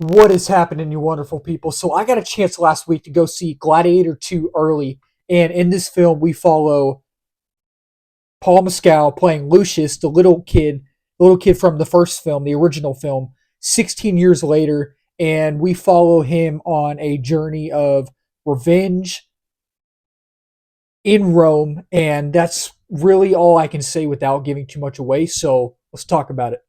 What is happening, you wonderful people? So I got a chance last week to go see Gladiator II early, and in this film we follow Paul Mescal playing Lucius, the little kid from the first film, the original film, 16 years later, and we follow him on a journey of revenge in Rome, and that's really all I can say without giving too much away. So let's talk about it.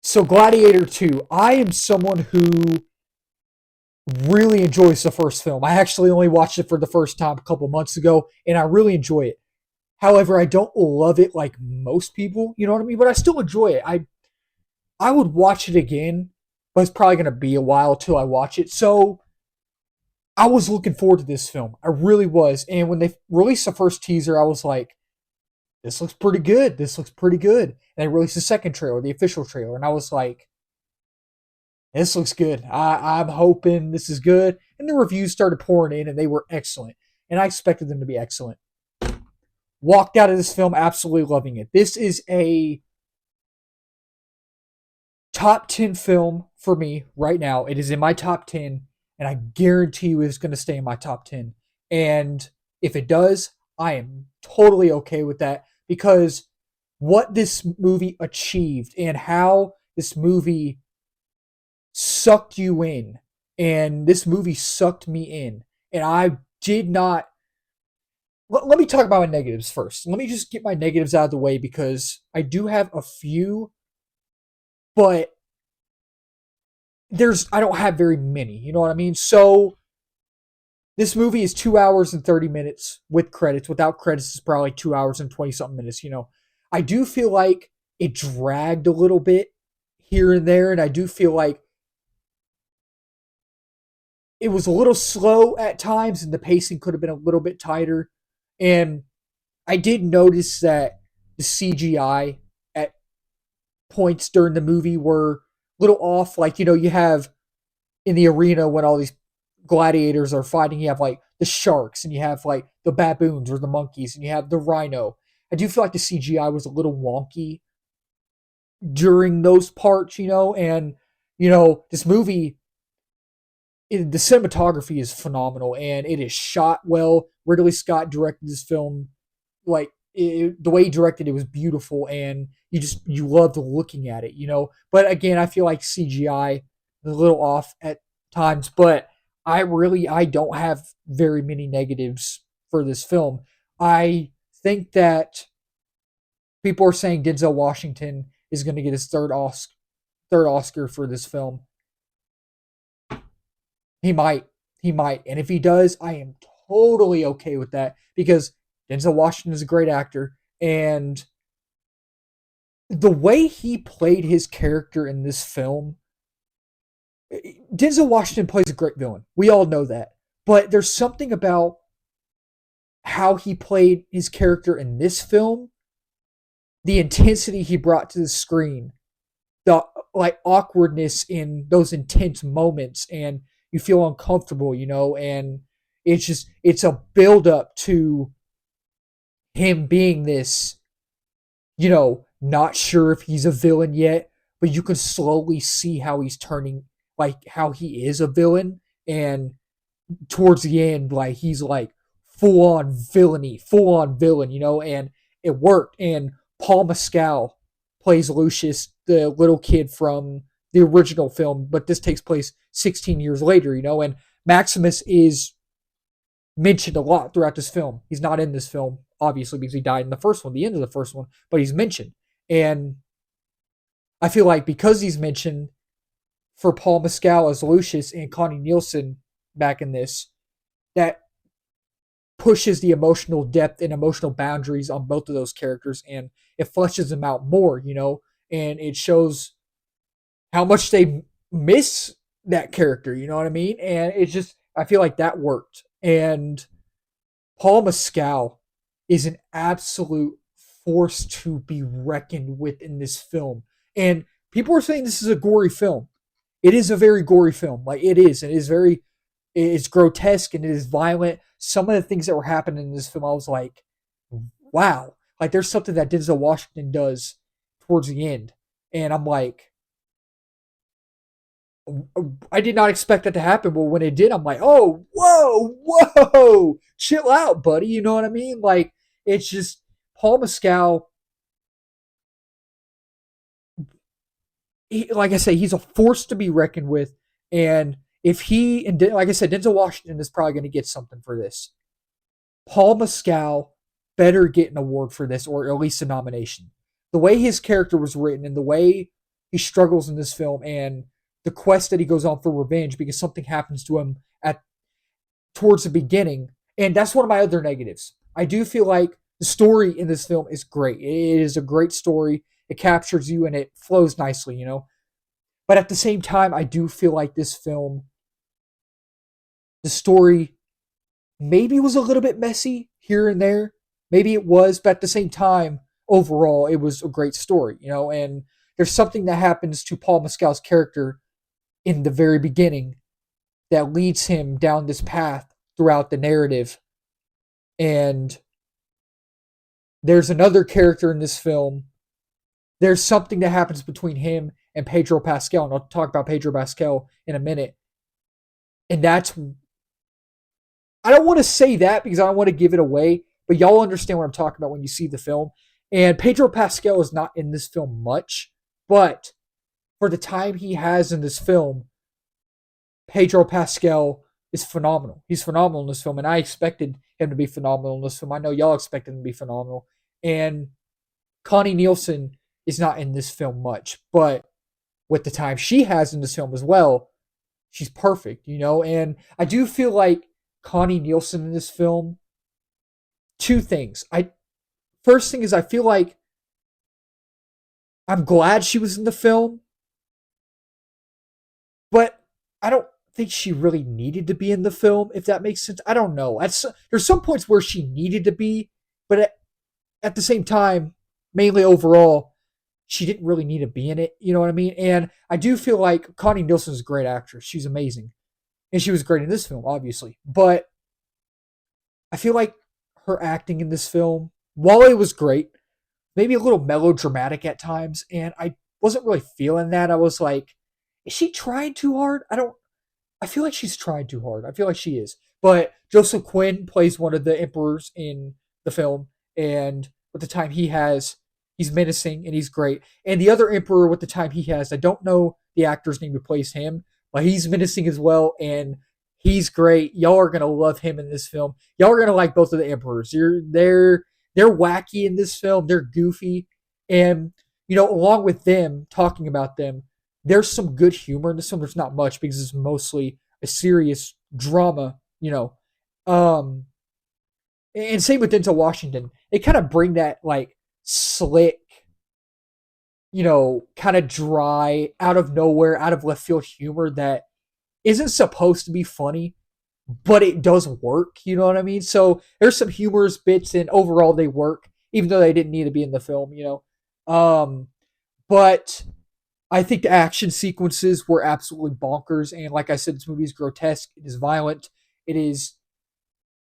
So Gladiator 2, I am someone who really enjoys the first film. I actually only watched it for the first time a couple months ago, and I really enjoy it. However, I don't love it like most people, you know what I mean? But I still enjoy it. I would watch it again, but it's probably gonna be a while till I watch it. So I was looking forward to this film. I really was. And when they released the first teaser, I was like, this looks pretty good. This looks pretty good. And they released the second trailer, the official trailer, and I was like, this looks good. I'm hoping this is good. And the reviews started pouring in, and they were excellent. And I expected them to be excellent. Walked out of this film absolutely loving it. This is a top 10 film for me right now. It is in my top 10, and I guarantee you it's going to stay in my top 10. And if it does, I am totally okay with that because what this movie achieved and how this movie sucked you in, and this movie sucked me in, and I did not. Let me talk about my negatives first. Let me just get my negatives out of the way because I do have a few, but I don't have very many. You know what I mean? So this movie is 2 hours and 30 minutes with credits. Without credits, it's probably 2 hours and 20 something minutes. I do feel like it dragged a little bit here and there, and I do feel like it was a little slow at times, and the pacing could have been a little bit tighter. And I did notice that the CGI at points during the movie were a little off. Like, you have in the arena when all these gladiators are fighting, you have like the sharks and you have like the baboons or the monkeys and you have the rhino. I do feel like the CGI was a little wonky during those parts, and this movie, the cinematography is phenomenal and it is shot well. Ridley Scott directed this film like the way he directed it was beautiful, and you loved looking at it. But again, I feel like CGI is a little off at times, but I don't have very many negatives for this film. I think that people are saying Denzel Washington is going to get his third Oscar for this film. He might. He might. And if he does, I am totally okay with that because Denzel Washington is a great actor. And the way he played his character in this film, Denzel Washington plays a great villain. We all know that. But there's something about how he played his character in this film, the intensity he brought to the screen, the like awkwardness in those intense moments, and you feel uncomfortable, and it's a build up to him being this, not sure if he's a villain yet, but you can slowly see how he's turning, like how he is a villain, and towards the end, like he's like full on villain, and it worked. And Paul Mescal plays Lucius, the little kid from the original film, but this takes place 16 years later, and Maximus is mentioned a lot throughout this film. He's not in this film, obviously, because he died in the first one, the end of the first one, but he's mentioned. And I feel like because he's mentioned for Paul Mescal as Lucius and Connie Nielsen back in this, that pushes the emotional depth and emotional boundaries on both of those characters, and it fleshes them out more, and it shows how much they miss that character, you know what I mean? And it's just, I feel like that worked. And Paul Mescal is an absolute force to be reckoned with in this film. And people are saying this is a gory film. it is a very gory film. Like it is. It is very it's grotesque and it is violent. Some of the things that were happening in this film, I was like, wow. Like there's something that Denzel Washington does towards the end. And I'm like, I did not expect that to happen, but when it did, I'm like, oh, whoa, whoa, chill out, buddy. You know what I mean? Like, it's just Paul Mescal. Like I say, he's a force to be reckoned with. And if he and like I said, Denzel Washington is probably going to get something for this. Paul Mescal better get an award for this, or at least a nomination. The way his character was written and the way he struggles in this film, and the quest that he goes on for revenge because something happens to him at towards the beginning, and that's one of my other negatives. I do feel like the story in this film is great. It is a great story. It captures you and it flows nicely, you know. But at the same time, I do feel like this film, the story maybe was a little bit messy here and there. Maybe it was, but at the same time, overall, it was a great story, you know. And there's something that happens to Paul Mescal's character in the very beginning that leads him down this path throughout the narrative. And there's another character in this film. There's something that happens between him and Pedro Pascal, and I'll talk about Pedro Pascal in a minute. And that's I don't want to say that because I don't want to give it away, but y'all understand what I'm talking about when you see the film. And Pedro Pascal is not in this film much, but for the time he has in this film, Pedro Pascal is phenomenal. He's phenomenal in this film, and I expected him to be phenomenal in this film. I know y'all expected him to be phenomenal. And Connie Nielsen is not in this film much, but with the time she has in this film as well, she's perfect, you know? And I do feel like Connie Nielsen in this film, two things. First thing is I feel like I'm glad she was in the film, but I don't think she really needed to be in the film, if that makes sense. I don't know. There's some points where she needed to be, but at the same time, mainly overall, she didn't really need to be in it. You know what I mean? And I do feel like Connie Nielsen's a great actress. She's amazing. And she was great in this film, obviously. But I feel like her acting in this film, while it was great, maybe a little melodramatic at times. And I wasn't really feeling that. I was like, is she trying too hard? I feel like she's trying too hard. I feel like she is. But Joseph Quinn plays one of the emperors in the film, and with the time he has, he's menacing and he's great. And the other emperor with the time he has, I don't know the actor's name who plays him, but he's menacing as well, and he's great. Y'all are gonna love him in this film. Y'all are gonna like both of the emperors. They're wacky in this film. They're goofy, and you know, along with them talking about them, there's some good humor in this film. There's not much because it's mostly a serious drama, you know. Um, and same with Denzel Washington. They kind of bring that like slick, you know, kind of dry, out of nowhere, out of left field humor that isn't supposed to be funny, but it does work. You know what I mean? So there's some humorous bits, and overall they work, even though they didn't need to be in the film. You know, but I think the action sequences were absolutely bonkers. And like I said, this movie is grotesque. It is violent. It is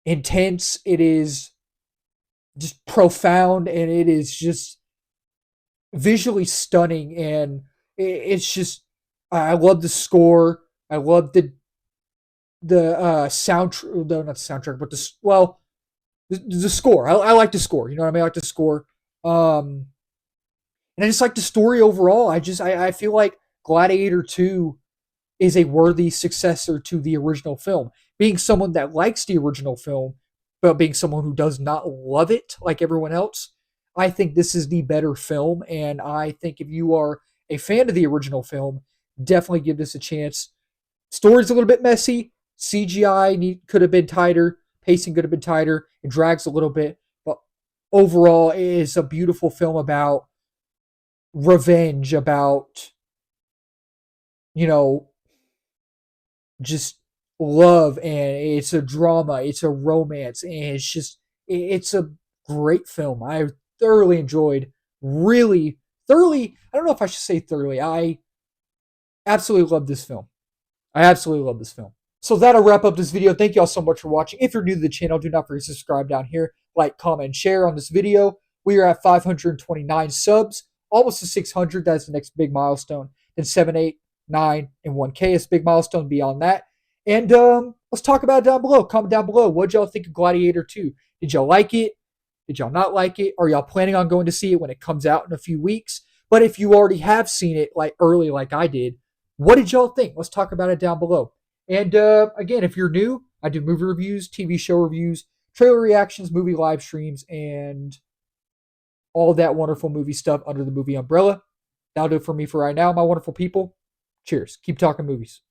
intense. It is just profound, and it is just visually stunning. And it's just I love the score. I love the soundtrack. No, not the soundtrack, but the score. I like the score. You know what I mean? I like the score. Um, and I just like the story overall. I feel like Gladiator 2 is a worthy successor to the original film. Being someone that likes the original film, but being someone who does not love it like everyone else, I think this is the better film. And I think if you are a fan of the original film, definitely give this a chance. Story's a little bit messy. Could have been tighter. Pacing could have been tighter. It drags a little bit. But overall, it is a beautiful film about revenge, about, you know, just love, and it's a drama, it's a romance, and it's a great film. I thoroughly enjoyed, really thoroughly. I don't know if I should say thoroughly. Absolutely love this film. I absolutely love this film. So that'll wrap up this video. Thank you all so much for watching. If you're new to the channel, do not forget to subscribe down here, like, comment, and share on this video. We are at 529 subs, almost to 600. That's the next big milestone. Then 7, 8, 9, and 1K is a big milestone beyond that. And let's talk about it down below. Comment down below. What y'all think of Gladiator 2? Did y'all like it? Did y'all not like it? Are y'all planning on going to see it when it comes out in a few weeks? But if you already have seen it like early like I did, what did y'all think? Let's talk about it down below. And again, if you're new, I do movie reviews, TV show reviews, trailer reactions, movie live streams, and all that wonderful movie stuff under the movie umbrella. That'll do it for me for right now, my wonderful people. Cheers. Keep talking movies.